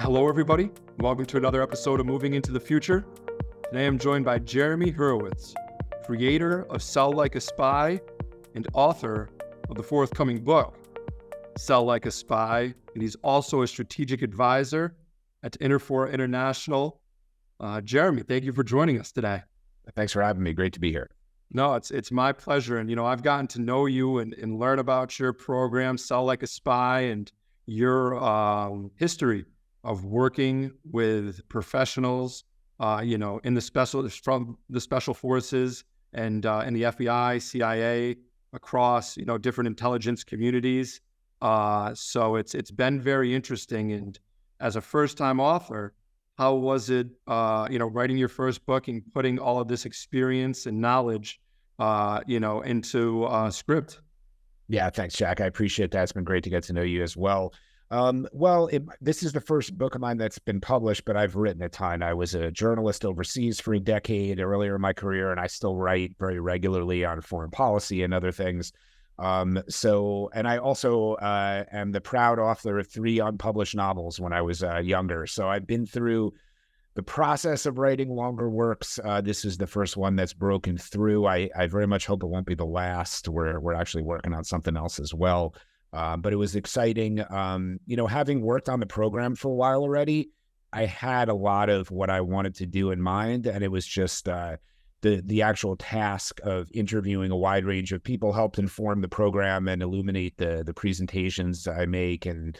Hello, everybody. Welcome to another episode of Moving into the Future. Today I'm joined by Jeremy Hurewitz, creator of Sell Like a Spy and author of the forthcoming book, Sell Like a Spy. And he's also a strategic advisor at Interfor International. Jeremy, thank you for joining us today. Thanks for having me. Great to be here. No, it's my pleasure. And, I've gotten to know you and learn about your program, Sell Like a Spy, and your history of working with professionals, in the special forces and in the FBI, CIA, across, different intelligence communities. So it's been very interesting. And as a first-time author, how was it, writing your first book and putting all of this experience and knowledge, into script? Yeah, thanks, Jack. I appreciate that. It's been great to get to know you as well. This is the first book of mine that's been published, but I've written a ton. I was a journalist overseas for a decade earlier in my career, and I still write very regularly on foreign policy and other things. And I also am the proud author of 3 unpublished novels when I was younger. So I've been through the process of writing longer works. This is the first one that's broken through. I very much hope it won't be the last. We're actually working on something else as well. But it was exciting. Having worked on the program for a while already, I had a lot of what I wanted to do in mind, and it was just the actual task of interviewing a wide range of people helped inform the program and illuminate the presentations I make and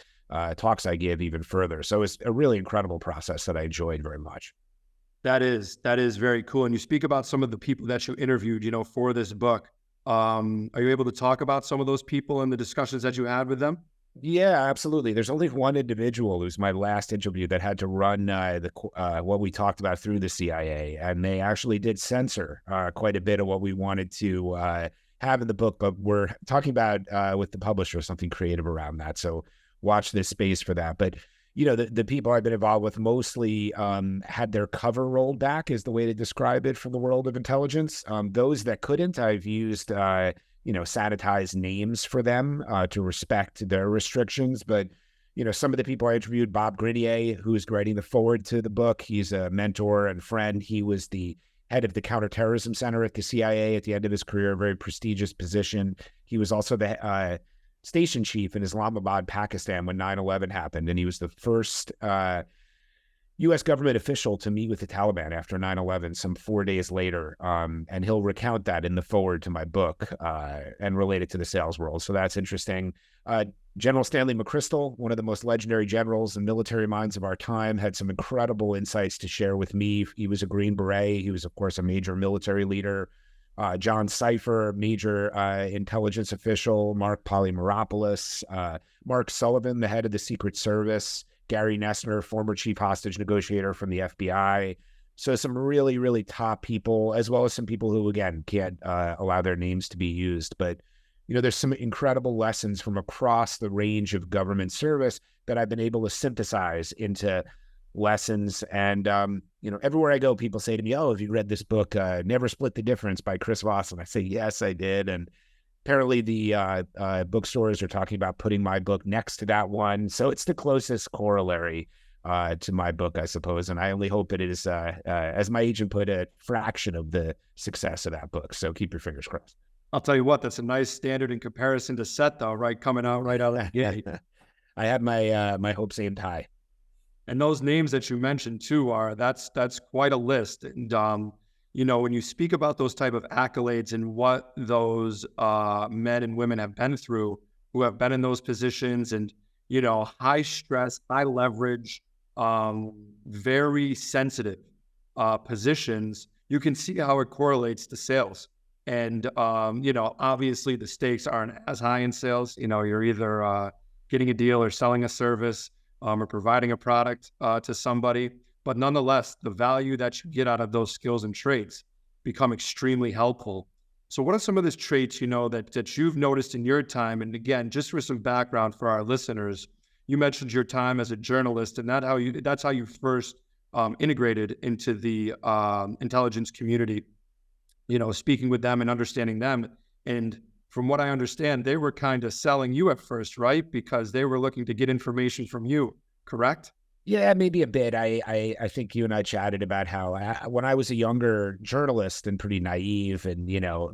talks I give even further. So it's a really incredible process that I enjoyed very much. That is very cool. And you speak about some of the people that you interviewed, for this book. Are you able to talk about some of those people and the discussions that you had with them? Yeah, absolutely. There's only one individual who's my last interview that had to run what we talked about through the CIA, and they actually did censor quite a bit of what we wanted to have in the book, but we're talking about with the publisher something creative around that. So watch this space for that. But the people I've been involved with mostly had their cover rolled back, is the way to describe it, from the world of intelligence. Those that couldn't, I've used, sanitized names for them to respect their restrictions. But, some of the people I interviewed, Bob Grenier, who's writing the forward to the book, he's a mentor and friend. He was the head of the Counterterrorism Center at the CIA at the end of his career, a very prestigious position. He was also the station chief in Islamabad, Pakistan, when 9/11 happened. And he was the first U.S. government official to meet with the Taliban after 9/11, some 4 days later. And he'll recount that in the forward to my book and relate it to the sales world. So that's interesting. General Stanley McChrystal, one of the most legendary generals and military minds of our time, had some incredible insights to share with me. He was a Green Beret. He was, of course, a major military leader. John Cipher, major intelligence official, Mark Polymeropoulos, Mark Sullivan, the head of the Secret Service, Gary Nessner, former chief hostage negotiator from the FBI. So some really, really top people, as well as some people who, again, can't allow their names to be used. But, there's some incredible lessons from across the range of government service that I've been able to synthesize into lessons. And, everywhere I go, people say to me, "Oh, have you read this book, Never Split the Difference by Chris Voss?" And I say, "Yes, I did." And apparently the bookstores are talking about putting my book next to that one. So it's the closest corollary to my book, I suppose. And I only hope that it is, as my agent put it, a fraction of the success of that book. So keep your fingers crossed. I'll tell you what, that's a nice standard in comparison to set, though, right? Coming out right out of the gate. I had my hopes aimed high. And those names that you mentioned too that's quite a list. And when you speak about those type of accolades and what those men and women have been through, who have been in those positions, and high stress, high leverage, very sensitive positions, you can see how it correlates to sales. And obviously the stakes aren't as high in sales. You're either getting a deal or selling a service. Or providing a product to somebody. But nonetheless, the value that you get out of those skills and traits become extremely helpful. So what are some of those traits, that you've noticed in your time? And again, just for some background for our listeners, you mentioned your time as a journalist, and that's how you first integrated into the intelligence community, speaking with them and understanding them. And from what I understand, they were kind of selling you at first, right? Because they were looking to get information from you, correct? Yeah, maybe a bit. I think you and I chatted about how when I was a younger journalist and pretty naive and,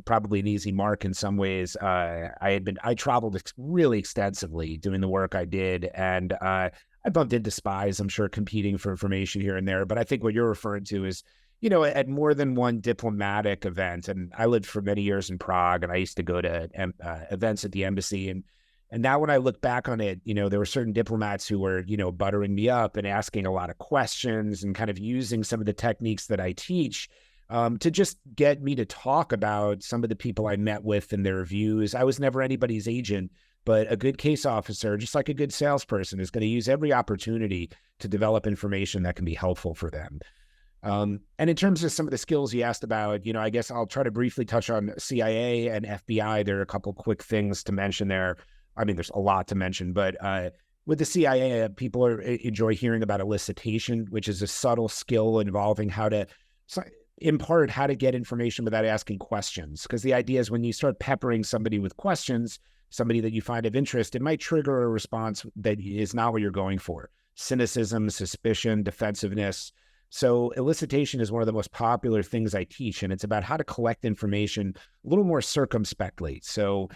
probably an easy mark in some ways, I traveled really extensively doing the work I did. And I bumped into spies, I'm sure, competing for information here and there. But I think what you're referring to is, at more than one diplomatic event. And I lived for many years in Prague, and I used to go to events at the embassy. And now when I look back on it, there were certain diplomats who were, buttering me up and asking a lot of questions and kind of using some of the techniques that I teach to just get me to talk about some of the people I met with and their views. I was never anybody's agent, but a good case officer, just like a good salesperson, is going to use every opportunity to develop information that can be helpful for them. And in terms of some of the skills you asked about, I guess I'll try to briefly touch on CIA and FBI. There are a couple quick things to mention there. I mean, there's a lot to mention, but with the CIA, people enjoy hearing about elicitation, which is a subtle skill involving how to impart how to get information without asking questions. Because the idea is when you start peppering somebody with questions, somebody that you find of interest, it might trigger a response that is not what you're going for. Cynicism, suspicion, defensiveness. So elicitation is one of the most popular things I teach, and it's about how to collect information a little more circumspectly. So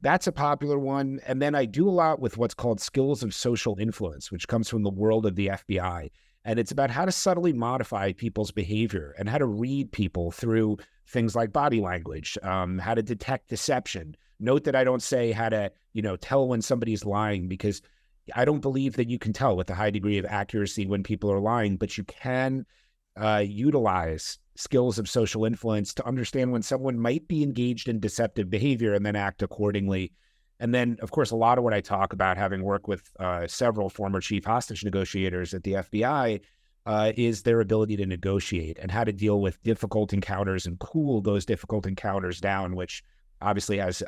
that's a popular one. And then I do a lot with what's called skills of social influence, which comes from the world of the FBI. And it's about how to subtly modify people's behavior and how to read people through things like body language, how to detect deception. Note that I don't say how to, tell when somebody's lying, because I don't believe that you can tell with a high degree of accuracy when people are lying, but you can utilize skills of social influence to understand when someone might be engaged in deceptive behavior and then act accordingly. And then, of course, a lot of what I talk about, having worked with several former chief hostage negotiators at the FBI, is their ability to negotiate and how to deal with difficult encounters and cool those difficult encounters down, which obviously has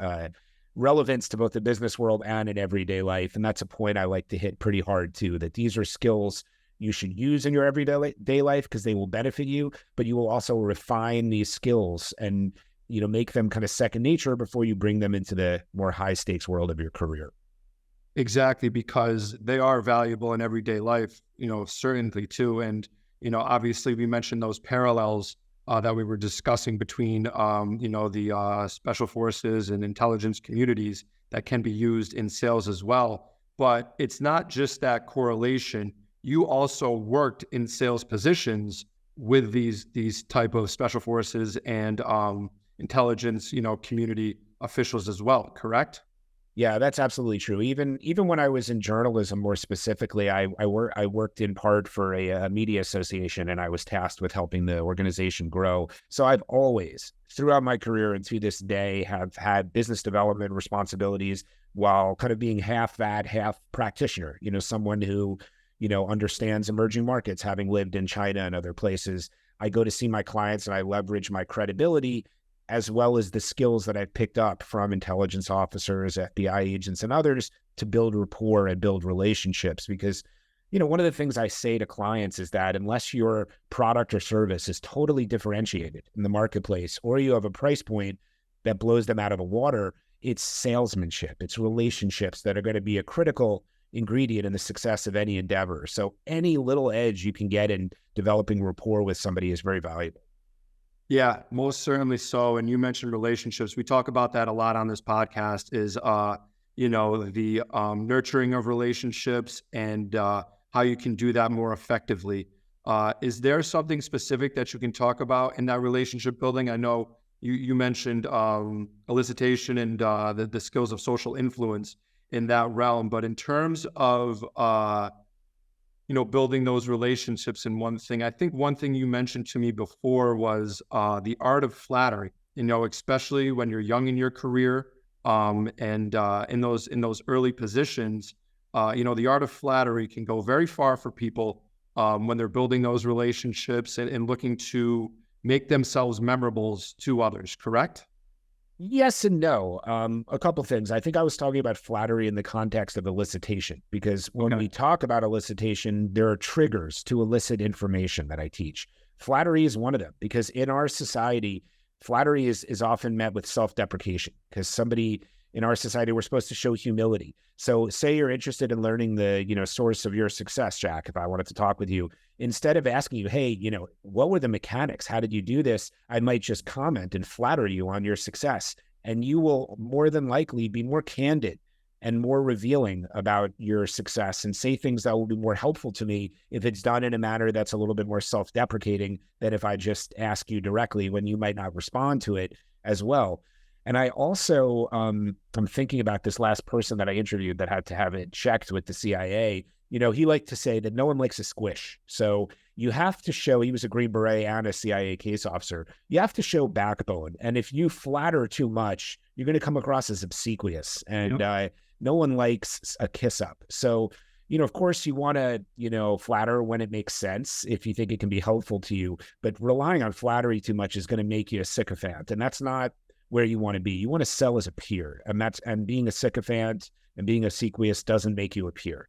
relevance to both the business world and in everyday life. And that's a point I like to hit pretty hard too, that these are skills you should use in your everyday life because they will benefit you, but you will also refine these skills and, make them kind of second nature before you bring them into the more high stakes world of your career. Exactly, because they are valuable in everyday life, certainly too. And, obviously we mentioned those parallels that we were discussing between, the special forces and intelligence communities that can be used in sales as well. But it's not just that correlation. You also worked in sales positions with these type of special forces and intelligence, community officials as well, correct? Yeah, that's absolutely true. Even when I was in journalism, more specifically, I worked in part for a media association, and I was tasked with helping the organization grow. So I've always, throughout my career and to this day, have had business development responsibilities while kind of being half that, half practitioner. Someone who understands emerging markets, having lived in China and other places. I go to see my clients and I leverage my credibility as well as the skills that I've picked up from intelligence officers, FBI agents, and others to build rapport and build relationships. Because, one of the things I say to clients is that unless your product or service is totally differentiated in the marketplace, or you have a price point that blows them out of the water, it's salesmanship, it's relationships that are going to be a critical ingredient in the success of any endeavor. So any little edge you can get in developing rapport with somebody is very valuable. Yeah, most certainly so. And you mentioned relationships. We talk about that a lot on this podcast is, the nurturing of relationships and how you can do that more effectively. Is there something specific that you can talk about in that relationship building? I know you mentioned elicitation and the skills of social influence in that realm, but in terms of building those relationships. And I think one thing you mentioned to me before was the art of flattery, especially when you're young in your career and in those early positions, the art of flattery can go very far for people when they're building those relationships and looking to make themselves memorable to others, correct? Yes and no. A couple things. I think I was talking about flattery in the context of elicitation, because when we talk about elicitation, there are triggers to elicit information that I teach. Flattery is one of them, because in our society, flattery is often met with self-deprecation, because somebody in our society, we're supposed to show humility. So say you're interested in learning the, source of your success, Jack, if I wanted to talk with you, instead of asking you, hey, what were the mechanics? How did you do this? I might just comment and flatter you on your success. And you will more than likely be more candid and more revealing about your success and say things that will be more helpful to me if it's done in a manner that's a little bit more self-deprecating than if I just ask you directly when you might not respond to it as well. And I also, I'm thinking about this last person that I interviewed that had to have it checked with the CIA. He liked to say that no one likes a squish. So you have to show, he was a Green Beret and a CIA case officer. You have to show backbone. And if you flatter too much, you're going to come across as obsequious. And no one likes a kiss up. So, of course you want to, flatter when it makes sense, if you think it can be helpful to you, but relying on flattery too much is going to make you a sycophant. And that's not where you want to be. You want to sell as a peer, and being a sycophant and being obsequious doesn't make you a peer.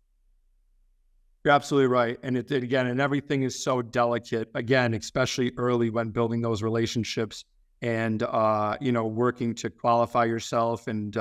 You're absolutely right. And and everything is so delicate, again, especially early when building those relationships and, working to qualify yourself and,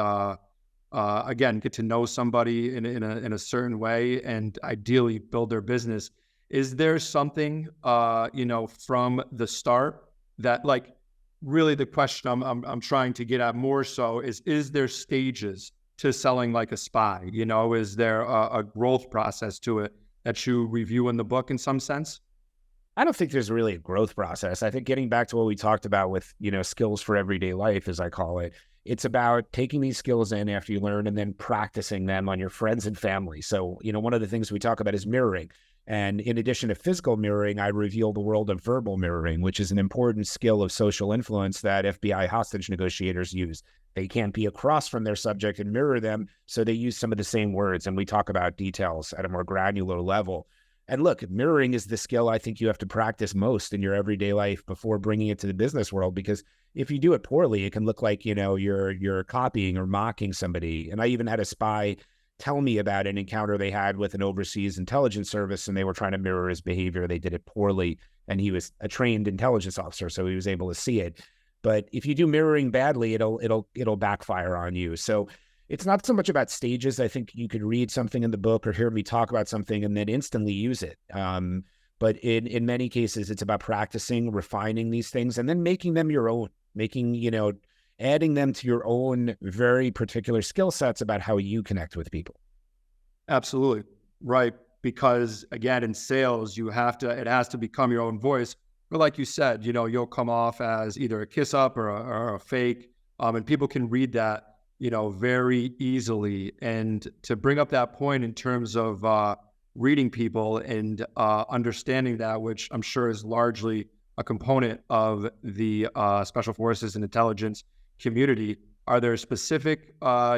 again, get to know somebody in a certain way and ideally build their business. Is there something, from the start that, like, really the question I'm trying to get at more so is there stages to selling like a spy? Is there a growth process to it that you review in the book in some sense? I don't think there's really a growth process. I think getting back to what we talked about with, skills for everyday life, as I call it, it's about taking these skills in after you learn and then practicing them on your friends and family. So, one of the things we talk about is mirroring. And in addition to physical mirroring, I reveal the world of verbal mirroring, which is an important skill of social influence that FBI hostage negotiators use. They can't be across from their subject and mirror them, so they use some of the same words. And we talk about details at a more granular level. And look, mirroring is the skill I think you have to practice most in your everyday life before bringing it to the business world, because if you do it poorly, it can look like, you're copying or mocking somebody. And I even had a spy tell me about an encounter they had with an overseas intelligence service, and they were trying to mirror his behavior. They did it poorly, and he was a trained intelligence officer, so he was able to see it. But if you do mirroring badly, it'll backfire on you. So it's not so much about stages. I think you could read something in the book or hear me talk about something and then instantly use it. But in many cases, it's about practicing, refining these things, and then making them your own, adding them to your own very particular skill sets about how you connect with people. Absolutely. Right. Because again, in sales, it has to become your own voice. But like you said, you'll come off as either a kiss up or a fake. And people can read that, very easily. And to bring up that point in terms of reading people and understanding that, which I'm sure is largely a component of the special forces and intelligence community, are there specific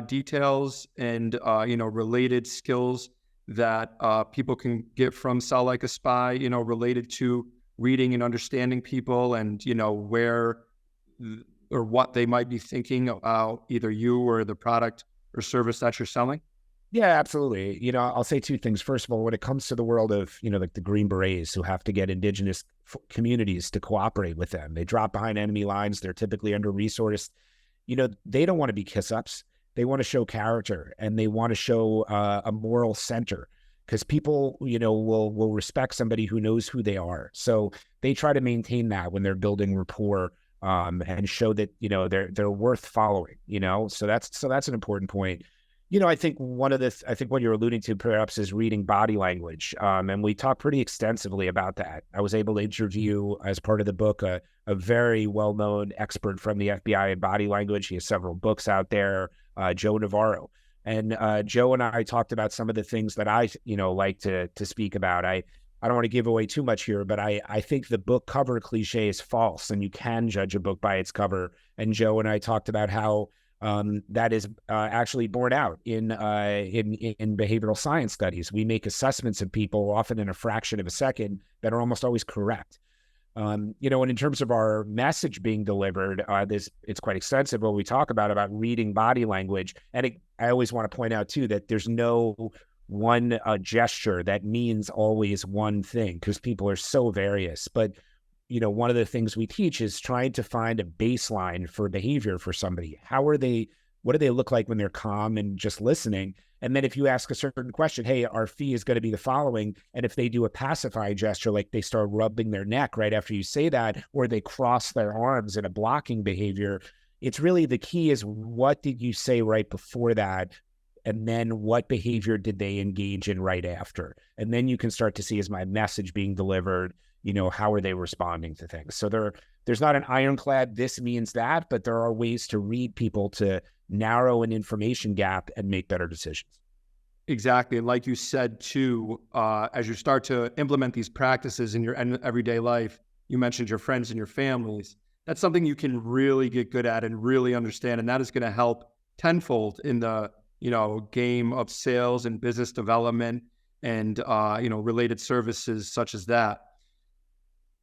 details and related skills that people can get from Sell Like a Spy, related to reading and understanding people and where or what they might be thinking about either you or the product or service that you're selling? Yeah, absolutely. I'll say two things. First of all, when it comes to the world of, like the Green Berets who have to get indigenous communities to cooperate with them, they drop behind enemy lines. They're typically under-resourced. They don't want to be kiss-ups. They want to show character, and they want to show a moral center, because people, will respect somebody who knows who they are. So they try to maintain that when they're building rapport and show that, they're worth following, so that's an important point. I think what you're alluding to perhaps is reading body language. And we talk pretty extensively about that. I was able to interview, as part of the book, a very well-known expert from the FBI in body language. He has several books out there, Joe Navarro. And Joe and I talked about some of the things that I, like to speak about. I don't want to give away too much here, but I think the book cover cliche is false, and you can judge a book by its cover. And Joe and I talked about how that is actually borne out in behavioral science studies. We make assessments of people often in a fraction of a second that are almost always correct. And in terms of our message being delivered, it's quite extensive what we talk about reading body language. And I always want to point out too that there's no one gesture that means always one thing, because people are so various. But one of the things we teach is trying to find a baseline for behavior for somebody. How are they What do they look like when they're calm and just listening? And then if you ask a certain question, hey, our fee is going to be the following. And if they do a pacify gesture, like they start rubbing their neck right after you say that, or they cross their arms in a blocking behavior, it's really the key is what did you say right before that? And then what behavior did they engage in right after? And then you can start to see, is my message being delivered? How are they responding to things? So there's not an ironclad, this means that, but there are ways to read people to narrow an information gap and make better decisions. Exactly. And like you said, too, as you start to implement these practices in your everyday life, you mentioned your friends and your families. That's something you can really get good at and really understand. And that is going to help tenfold in the, game of sales and business development and, related services such as that.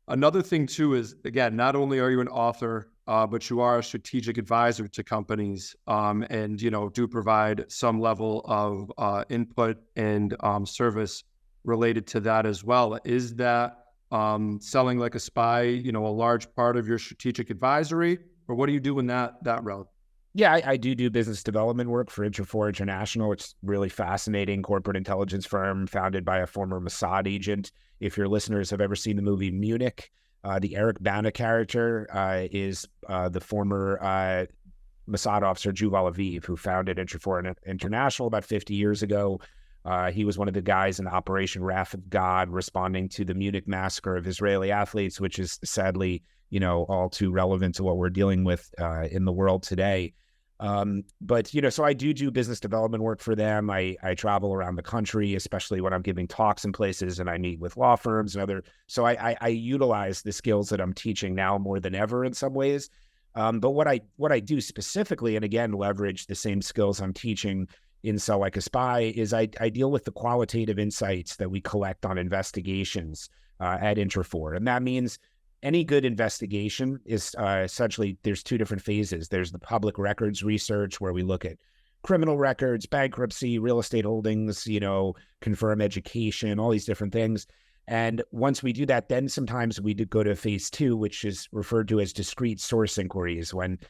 Another thing, too, is, again, not only are you an author, but you are a strategic advisor to companies and, do provide some level of input and service related to that as well. Is that selling like a spy, a large part of your strategic advisory, or what do you do in that route? Yeah, I do business development work for Intrafor International. It's really fascinating corporate intelligence firm founded by a former Mossad agent. If your listeners have ever seen the movie Munich, the Eric Bana character is the former Mossad officer Yuval Aviv, who founded Intrafor International about 50 years ago. He was one of the guys in Operation Wrath of God responding to the Munich massacre of Israeli athletes, which is sadly, all too relevant to what we're dealing with in the world today. But so I do business development work for them. I travel around the country, especially when I'm giving talks in places, and I meet with law firms and so I utilize the skills that I'm teaching now more than ever in some ways. But what I do specifically, and again, leverage the same skills I'm teaching in Sell Like a Spy, is I deal with the qualitative insights that we collect on investigations at Intrafor. And that means any good investigation is essentially, there's two different phases. There's the public records research, where we look at criminal records, bankruptcy, real estate holdings, confirm education, all these different things. And once we do that, then sometimes we do go to phase two, which is referred to as discrete source inquiries, when,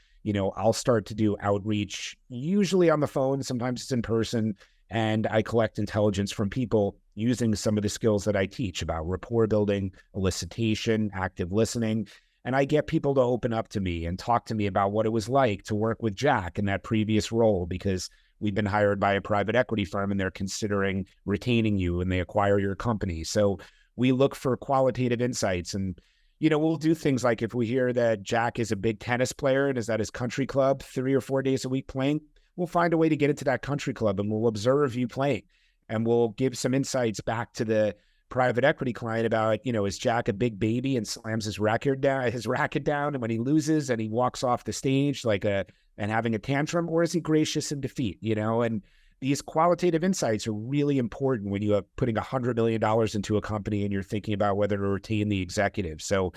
I'll start to do outreach, usually on the phone, sometimes it's in person, and I collect intelligence from people using some of the skills that I teach about rapport building, elicitation, active listening. And I get people to open up to me and talk to me about what it was like to work with Jack in that previous role, because we've been hired by a private equity firm and they're considering retaining you and they acquire your company. So we look for qualitative insights, and we'll do things like, if we hear that Jack is a big tennis player and is at his country club 3 or 4 days a week playing, we'll find a way to get into that country club and we'll observe you playing, and we'll give some insights back to the private equity client about, is Jack a big baby and slams his racket down, and when he loses and he walks off the stage and having a tantrum, or is he gracious in defeat? And these qualitative insights are really important when you are putting $100 million into a company and you're thinking about whether to retain the executive. So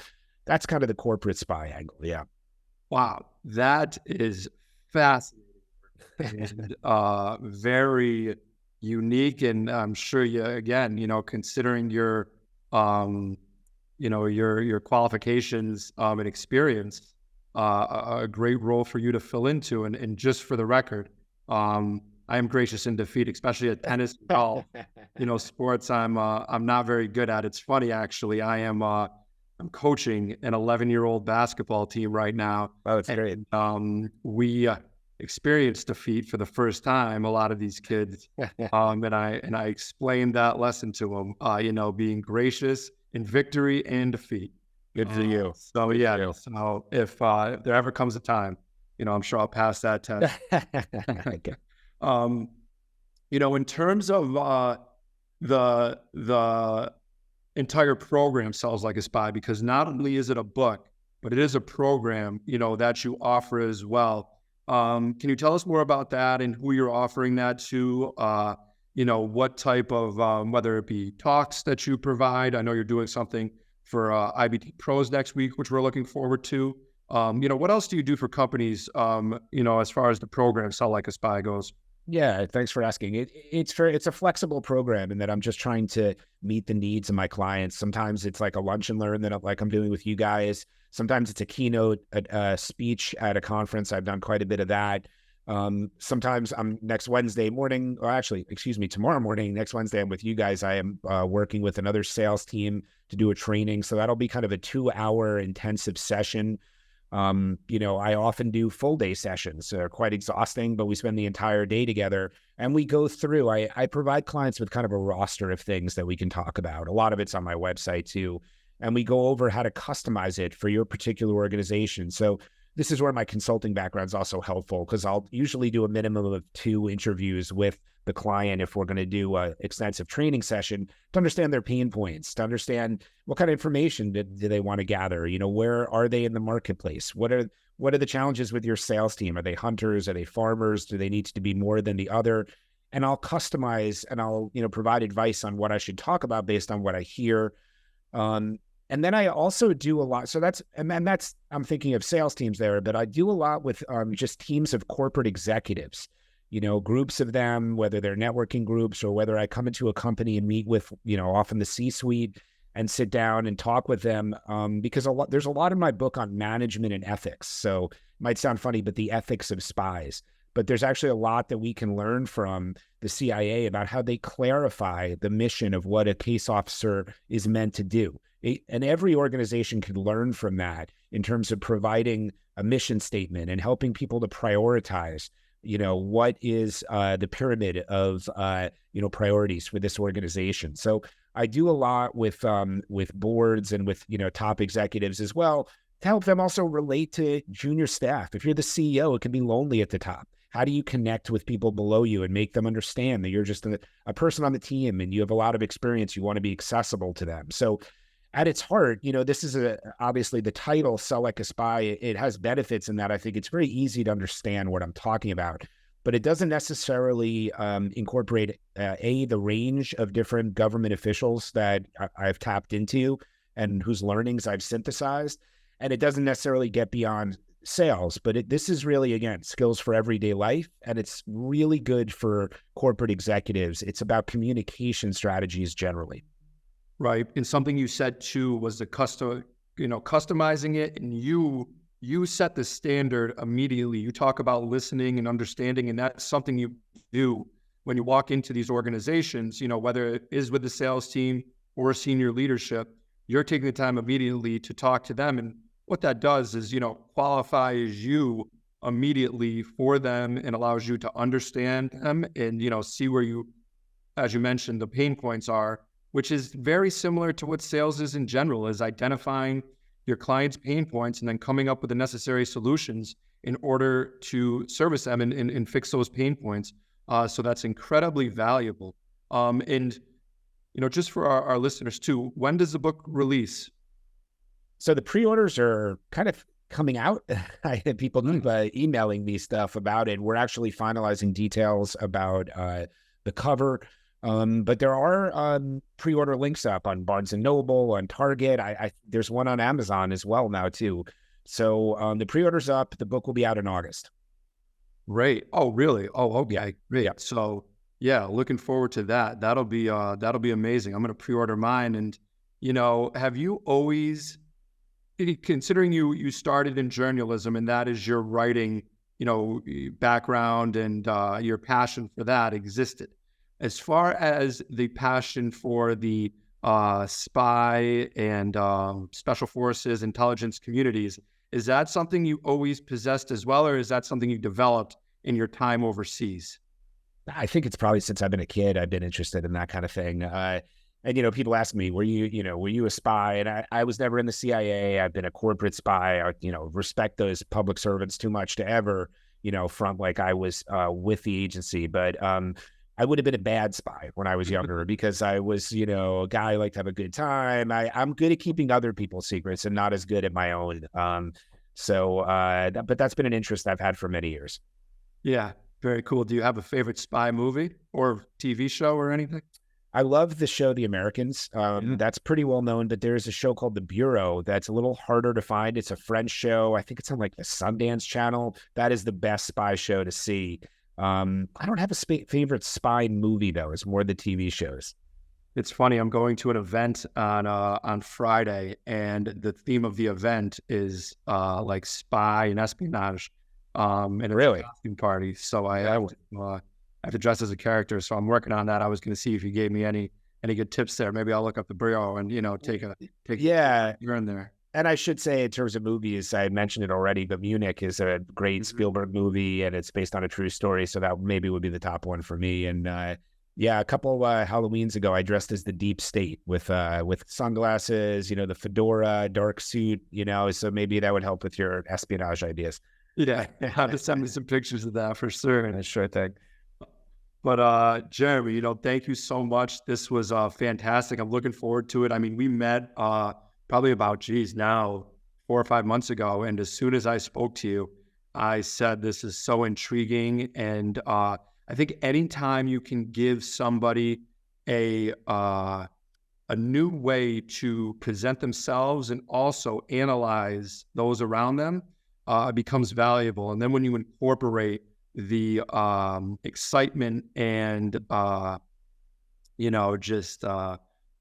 that's kind of the corporate spy angle. Yeah. Wow. That is fascinating and very unique. And I'm sure you, again, considering your qualifications and experience, a great role for you to fill into. And just for the record, I am gracious in defeat, especially at tennis and golf. Sports I'm not very good at. It's funny, actually. I'm coaching an 11-year-old basketball team right now. Oh, it's great. We experienced defeat for the first time. A lot of these kids, and I explained that lesson to them. Being gracious in victory and defeat. Good for you. So yeah. So if there ever comes a time, I'm sure I'll pass that test. Okay. In terms of the entire program, Sells Like a Spy, because not only is it a book, but it is a program, that you offer as well. Can you tell us more about that and who you're offering that to? What type of, whether it be talks that you provide. I know you're doing something for IBT Pros next week, which we're looking forward to. What else do you do for companies, as far as the program Sell Like a Spy goes? Yeah, thanks for asking. It's a flexible program in that I'm just trying to meet the needs of my clients. Sometimes it's like a lunch and learn that I'm doing with you guys. Sometimes it's a keynote speech at a conference. I've done quite a bit of that. Sometimes I'm next Wednesday morning, or actually, excuse me, tomorrow morning, next Wednesday, I'm with you guys. I am working with another sales team to do a training. So that'll be kind of a 2-hour intensive session. I often do full day sessions. They're quite exhausting, but we spend the entire day together and we go through. I provide clients with kind of a roster of things that we can talk about. A lot of it's on my website too. And we go over how to customize it for your particular organization. So this is where my consulting background is also helpful, because I'll usually do a minimum of 2 interviews with the client if we're going to do an extensive training session to understand their pain points, to understand what kind of information do they want to gather. Where are they in the marketplace? What are the challenges with your sales team? Are they hunters? Are they farmers? Do they need to be more than the other? And I'll customize and I'll provide advice on what I should talk about based on what I hear. And then I also do a lot. So that's I'm thinking of sales teams there, but I do a lot with just teams of corporate executives, groups of them, whether they're networking groups or whether I come into a company and meet with, often the C-suite and sit down and talk with them. Because there's a lot in my book on management and ethics. So it might sound funny, but the ethics of spies. But there's actually a lot that we can learn from the CIA about how they clarify the mission of what a case officer is meant to do. And every organization can learn from that in terms of providing a mission statement and helping people to prioritize, what is the pyramid of, priorities for this organization. So I do a lot with boards and with, top executives as well to help them also relate to junior staff. If you're the CEO, it can be lonely at the top. How do you connect with people below you and make them understand that you're just a person on the team and you have a lot of experience? You want to be accessible to them. So at its heart, this is obviously the title, Sell Like a Spy. It has benefits in that I think it's very easy to understand what I'm talking about, but it doesn't necessarily incorporate, the range of different government officials that I've tapped into and whose learnings I've synthesized. And it doesn't necessarily get beyond sales, but this is really, again, skills for everyday life. And it's really good for corporate executives. It's about communication strategies generally. Right. And something you said too was the customizing it, and you set the standard immediately. You talk about listening and understanding, and that's something you do when you walk into these organizations, whether it is with the sales team or senior leadership, you're taking the time immediately to talk to them. And what that does is, qualifies you immediately for them and allows you to understand them and, see where you, as you mentioned, the pain points are, which is very similar to what sales is in general, is identifying your client's pain points and then coming up with the necessary solutions in order to service them and fix those pain points. So that's incredibly valuable. And, just for our listeners too, when does the book release? So the pre-orders are kind of coming out. I had people emailing me stuff about it. We're actually finalizing details about the cover. But there are pre-order links up on Barnes & Noble, on Target. There's one on Amazon as well now too. So the pre-order's up. The book will be out in August. Right. Oh, really? Oh, okay. Yeah. Great. Yeah. So yeah, looking forward to that. That'll be amazing. I'm going to pre-order mine. And, have you always, considering you started in journalism and that is your writing, background and your passion for that existed. As far as the passion for the spy and special forces, intelligence communities, is that something you always possessed as well, or is that something you developed in your time overseas? I think it's probably since I've been a kid, I've been interested in that kind of thing. And, people ask me, were you a spy? And I was never in the CIA. I've been a corporate spy. I, respect those public servants too much to ever, front like I was with the agency. But I would have been a bad spy when I was younger because I was, a guy who liked to have a good time. I'm good at keeping other people's secrets and not as good at my own. But that's been an interest I've had for many years. Yeah, very cool. Do you have a favorite spy movie or TV show or anything? I love the show The Americans. That's pretty well known, but there's a show called The Bureau that's a little harder to find. It's a French show. I think it's on like the Sundance Channel. That is the best spy show to see. I don't have a favorite spy movie though. It's more the TV shows. It's funny. I'm going to an event on Friday, and the theme of the event is like spy and espionage. and it's a Really? costume party. So Yeah. I have to dress as a character. So I'm working on that. I was going to see if you gave me any good tips there. Maybe I'll look up the Brio and take Yeah. you're in there. And I should say, in terms of movies, I mentioned it already, but Munich is a great Mhm. Spielberg movie, and it's based on a true story. So that maybe would be the top one for me. And yeah, a couple Halloweens ago, I dressed as the Deep State with sunglasses, the fedora, dark suit, So maybe that would help with your espionage ideas. Yeah, have to send me some pictures of that for sure. Sure thing. But Jeremy, thank you so much. This was fantastic. I'm looking forward to it. I mean, we met probably about now 4 or 5 months ago, and as soon as I spoke to you, I said this is so intriguing, and I think anytime you can give somebody a new way to present themselves and also analyze those around them becomes valuable. And then when you incorporate the excitement and just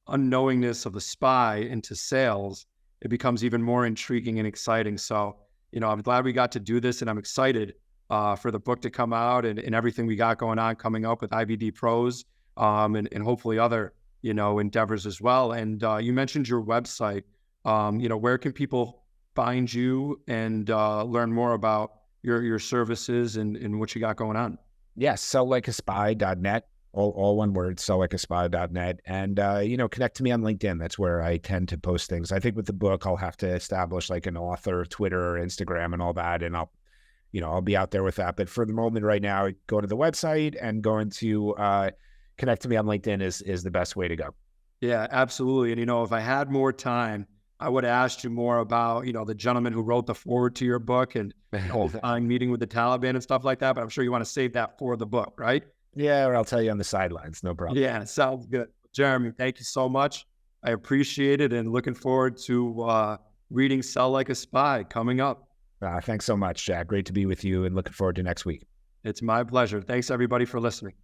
unknowingness of the spy into sales, it becomes even more intriguing and exciting. So I'm glad we got to do this, and I'm excited for the book to come out and everything we got going on coming up with IBD Pros and hopefully other endeavors as well. And you mentioned your website. Where can people find you and learn more about your services and what you got going on? Yes, selllikeaspy.net, all one word, selllikeaspy.net. And, connect to me on LinkedIn. That's where I tend to post things. I think with the book, I'll have to establish like an author, Twitter, Instagram, and all that. And I'll be out there with that. But for the moment right now, go to the website and going to connect to me on LinkedIn is the best way to go. Yeah, absolutely. And, if I had more time, I would have asked you more about, the gentleman who wrote the foreword to your book and meeting with the Taliban and stuff like that. But I'm sure you want to save that for the book, right? Yeah, or I'll tell you on the sidelines. No problem. Yeah, sounds good. Jeremy, thank you so much. I appreciate it and looking forward to reading Sell Like a Spy coming up. Thanks so much, Jack. Great to be with you and looking forward to next week. It's my pleasure. Thanks, everybody, for listening.